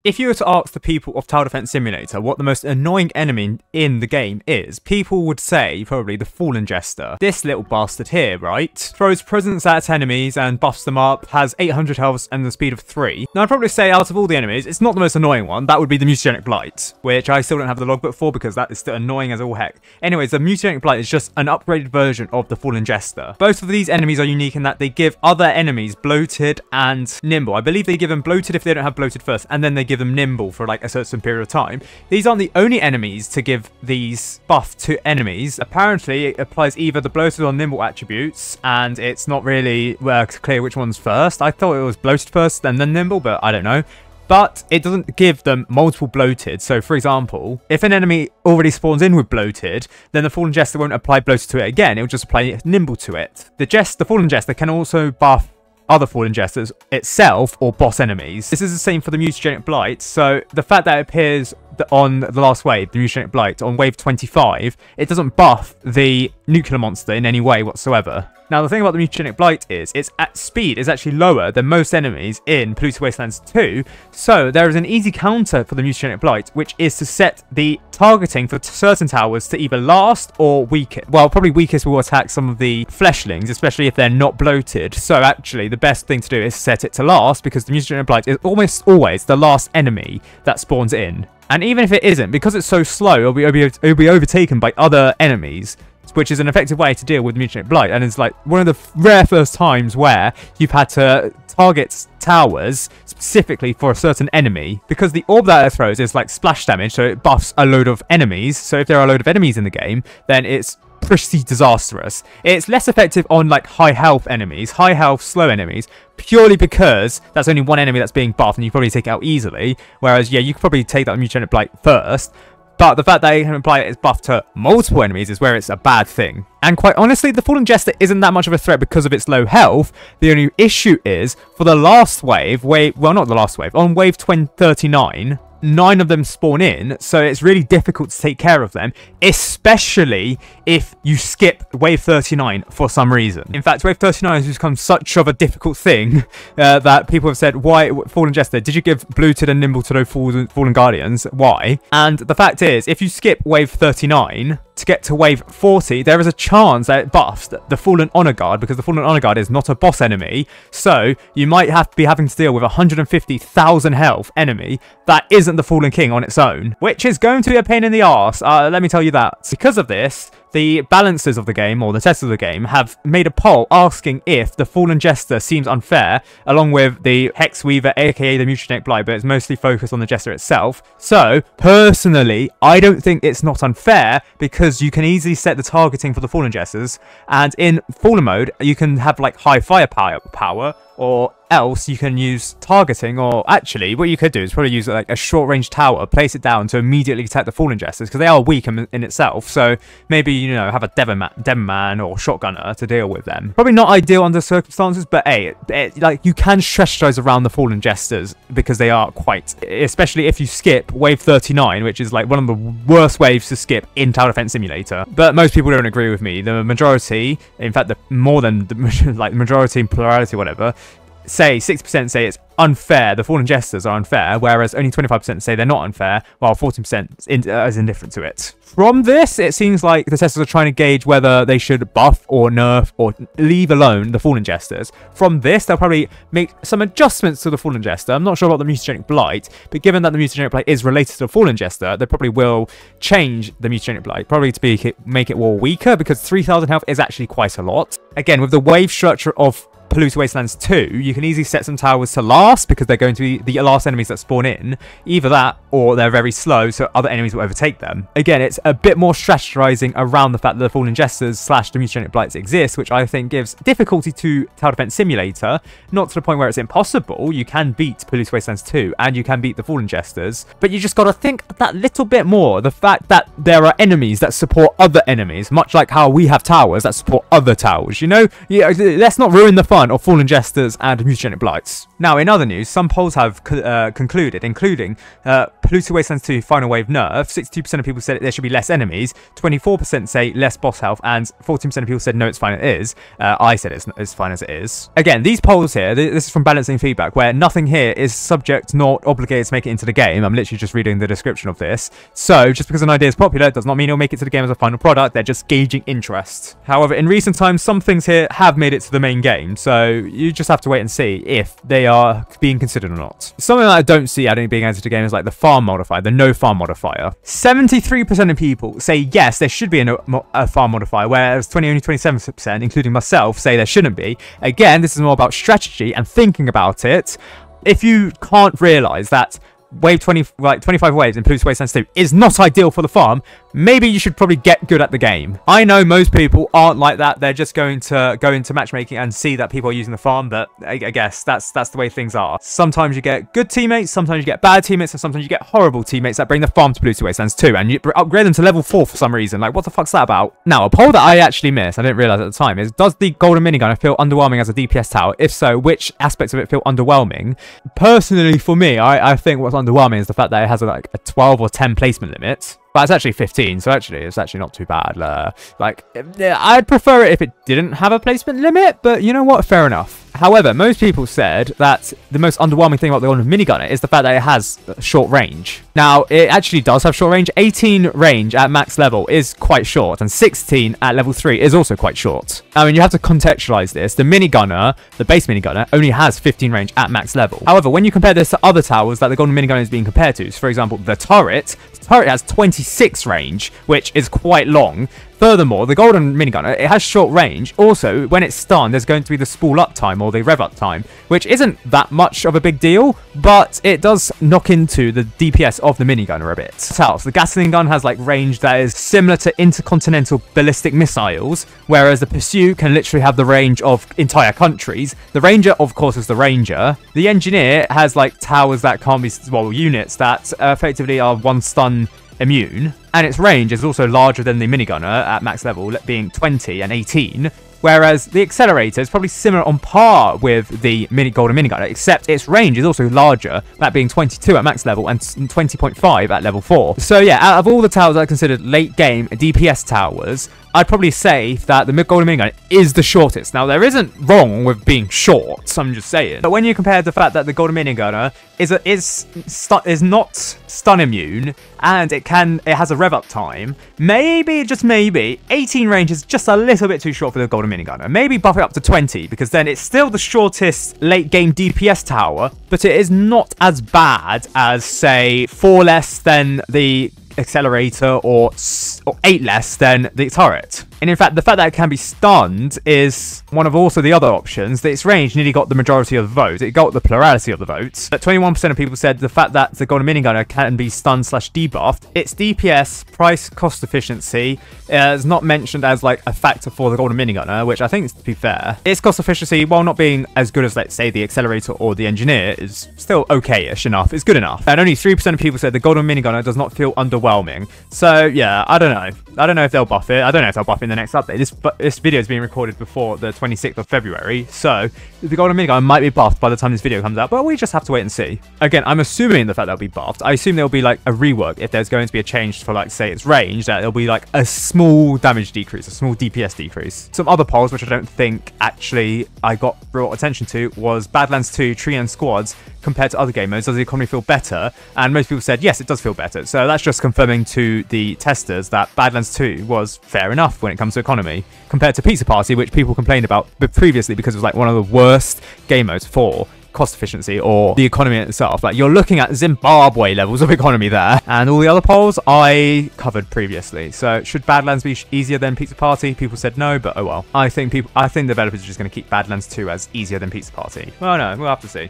If you were to ask the people of Tower Defense Simulator what the most annoying enemy in the game is, people would say probably the Fallen Jester. This little bastard here, right? Throws presents at enemies and buffs them up, has 800 health and the speed of 3. Now I'd probably say out of all the enemies, it's not the most annoying one. That would be the Mutagenic Blight, which I still don't have the logbook for because that is still annoying as all heck. Anyways, the Mutagenic Blight is just an upgraded version of the Fallen Jester. Both of these enemies are unique in that they give other enemies bloated and nimble. I believe they give them bloated if they don't have bloated first, and then they give them nimble for like a certain period of time. These aren't the only enemies to give these buff to enemies. Apparently it applies either the bloated or nimble attributes, and it's not really clear which one's first. I thought it was bloated first and then nimble, but I don't know. But it doesn't give them multiple bloated. So for example, if an enemy already spawns in with bloated, then the Fallen Jester won't apply bloated to it again. It will just apply nimble to it. The Fallen Jester can also buff other Fallen Jesters itself or boss enemies. This is the same for the Mutagenic Blight. So the fact that it appears on the last wave, the Mutagenic Blight, on wave 25, it doesn't buff the nuclear monster in any way whatsoever. Now, the thing about the Mutagenic Blight is its speed is actually lower than most enemies in Polluted Wastelands 2, so there is an easy counter for the Mutagenic Blight, which is to set the targeting for certain towers to either last or weakest. Well, probably weakest will attack some of the fleshlings, especially if they're not bloated. So actually, the best thing to do is set it to last, because the Mutagenic Blight is almost always the last enemy that spawns in. And even if it isn't, because it's so slow, it'll be overtaken by other enemies, which is an effective way to deal with Mutagenic Blight. And it's like one of the rare first times where you've had to target towers specifically for a certain enemy, because the orb that it throws is like splash damage, so it buffs a load of enemies. So if there are a load of enemies in the game, then it's pretty disastrous. It's less effective on like high health enemies, high health slow enemies, purely because that's only one enemy that's being buffed and you probably take it out easily. Whereas yeah, you could probably take that Mutagenic Blight first. But the fact that it can apply its buff to multiple enemies is where it's a bad thing. And quite honestly, the Fallen Jester isn't that much of a threat because of its low health. The only issue is, for the last wave, well, not the last wave, on wave 39, 9 of them spawn in, so it's really difficult to take care of them, especially if you skip wave 39 for some reason. In fact, wave 39 has become such of a difficult thing that people have said, why, Fallen Jester, did you give bloated and nimble to those Fallen Guardians? Why? And the fact is, if you skip wave 39 to get to wave 40, there is a chance that it buffs the Fallen Honor Guard, because the Fallen Honor Guard is not a boss enemy, so you might be having to deal with a 150,000 health enemy that isn't the Fallen King on its own, which is going to be a pain in the arse, let me tell you that. Because of this, the balancers of the game, or the testers of the game, have made a poll asking if the Fallen Jester seems unfair, along with the Hex Weaver, aka the Mutagenic Blight, but it's mostly focused on the Jester itself. So, personally, I don't think it's not unfair, because you can easily set the targeting for the Fallen Jesters, and in Fallen mode, you can have like high firepower, or else you can use targeting, or actually what you could do is probably use like a short range tower, place it down to immediately attack the Fallen Jesters, because they are weak in itself. So maybe, you know, have a Devon or Shotgunner to deal with them. Probably not ideal under circumstances, but hey, like you can strategize around the Fallen Jesters, because they are quite, especially if you skip wave 39, which is like one of the worst waves to skip in Tower Defense Simulator. But most people don't agree with me. The majority, in fact, more than the like majority and plurality, whatever, say 60% say it's unfair, the Fallen Jesters are unfair, whereas only 25% say they're not unfair, while 40% is indifferent to it. From this, it seems like the testers are trying to gauge whether they should buff or nerf or leave alone the Fallen Jesters. From this, they'll probably make some adjustments to the Fallen Jester. I'm not sure about the Mutagenic Blight, but given that the Mutagenic Blight is related to the Fallen Jester, they probably will change the Mutagenic Blight, probably to make it more weaker, because 3,000 health is actually quite a lot. Again, with the wave structure of Polluted Wastelands 2, you can easily set some towers to last, because they're going to be the last enemies that spawn in. Either that, or they're very slow, so other enemies will overtake them. Again, it's a bit more strategizing around the fact that the Fallen Jesters / the Mutagenic Blights exist, which I think gives difficulty to Tower Defense Simulator, not to the point where it's impossible. You can beat Polluted Wastelands 2, and you can beat the Fallen Jesters, but you just gotta think that little bit more. The fact that there are enemies that support other enemies, much like how we have towers that support other towers, you know? Yeah, let's not ruin the fun overrun of fallen jesters and mutagenic blights. Now, in other news, some polls have concluded, including Polluted Wastelands 2 Final Wave Nerf. 62% of people said there should be less enemies, 24% say less boss health, and 14% of people said no, it's fine as it is. I said it's fine as it is. Again, these polls here, this is from Balancing Feedback, where nothing here is subject nor obligated to make it into the game. I'm literally just reading the description of this. So, just because an idea is popular does not mean it'll make it to the game as a final product. They're just gauging interest. However, in recent times, some things here have made it to the main game, so you just have to wait and see if they are being considered or not. Something that I don't see adding being added to the game is like the farm modifier, the no farm modifier. 73% of people say yes, there should be a farm modifier, whereas only 27%, including myself, say there shouldn't be. Again, this is more about strategy and thinking about it. If you can't realize that wave 25 waves in Polluted Wastelands 2 is not ideal for the farm, maybe you should probably get good at the game. I know most people aren't like that. They're just going to go into matchmaking and see that people are using the farm, but I guess that's the way things are. Sometimes you get good teammates, sometimes you get bad teammates, and sometimes you get horrible teammates that bring the farm to Polluted Wastelands 2, and you upgrade them to level 4 for some reason. Like, what the fuck's that about? Now, a poll that I actually missed, I didn't realize at the time, is does the golden minigun feel underwhelming as a DPS tower? If so, which aspects of it feel underwhelming? Personally, for me, I think what's underwhelming is the fact that it has like a 12 or 10 placement limit. But it's actually 15, so actually it's actually not too bad. I'd prefer it if it didn't have a placement limit, but you know what? Fair enough. However, most people said that the most underwhelming thing about the golden minigun is the fact that it has short range. Now, it actually does have short range. 18 range at max level is quite short, and 16 at level 3 is also quite short. I mean, you have to contextualize this. The minigunner, the base minigunner, only has 15 range at max level. However, when you compare this to other towers that the golden minigun is being compared to, so for example, the turret has 26 range, which is quite long. Furthermore, the golden minigun, it has short range. Also, when it's stunned, there's going to be the spool up time or the rev up time, which isn't that much of a big deal, but it does knock into the DPS of the minigunner a bit. So, the Gatling gun has like range that is similar to intercontinental ballistic missiles, whereas the Pursuit can literally have the range of entire countries. The Ranger, of course, is the Ranger. The Engineer has like towers that can't be, well, units that effectively are one stun immune, and its range is also larger than the minigunner at max level, being 20 and 18, whereas the Accelerator is probably similar on par with the golden minigunner, except its range is also larger, that being 22 at max level and 20.5 at level 4. So yeah, out of all the towers that are considered late game DPS towers, I'd probably say that the golden minigun is the shortest. Now, there isn't wrong with being short, I'm just saying. But when you compare the fact that the golden minigunner is not stun immune, and it has a rev up time, maybe, just maybe, 18 range is just a little bit too short for the golden minigunner. Maybe buff it up to 20, because then it's still the shortest late game DPS tower, but it is not as bad as, say, 4 less than the Accelerator or 8 less than the turret. And in fact, the fact that it can be stunned is one of also the other options. That its range nearly got the majority of the vote. It got the plurality of the votes. But 21% of people said the fact that the golden minigunner can be stunned / debuffed. Its DPS, price, cost efficiency is not mentioned as like a factor for the golden minigunner, which I think is, to be fair. Its cost efficiency, while not being as good as, let's say, the Accelerator or the Engineer, is still okay-ish enough. It's good enough. And only 3% of people said the golden minigunner does not feel underwhelming. So yeah, I don't know. I don't know if they'll buff it. I don't know if they'll buff it in the next update. This video is being recorded before the 26th of February, so the golden minigun might be buffed by the time this video comes out, but we just have to wait and see. Again, I'm assuming the fact they'll be buffed. I assume there'll be like a rework if there's going to be a change for, like, say, its range, that there'll be like a small damage decrease, a small DPS decrease. Some other polls, which I don't think actually I got brought attention to, was Badlands 2 Tree and Squads compared to other game modes. Does the economy feel better? And most people said yes, it does feel better. So that's just confirming to the testers that Badlands 2 was fair enough when it comes to economy compared to Pizza Party, which people complained about previously because it was like one of the worst game modes for cost efficiency or the economy itself. Like, you're looking at Zimbabwe levels of economy there. And all the other polls I covered previously. So should Badlands be easier than Pizza Party? People said no, but oh well. I think developers are just going to keep Badlands 2 as easier than Pizza Party. Well, no, we'll have to see.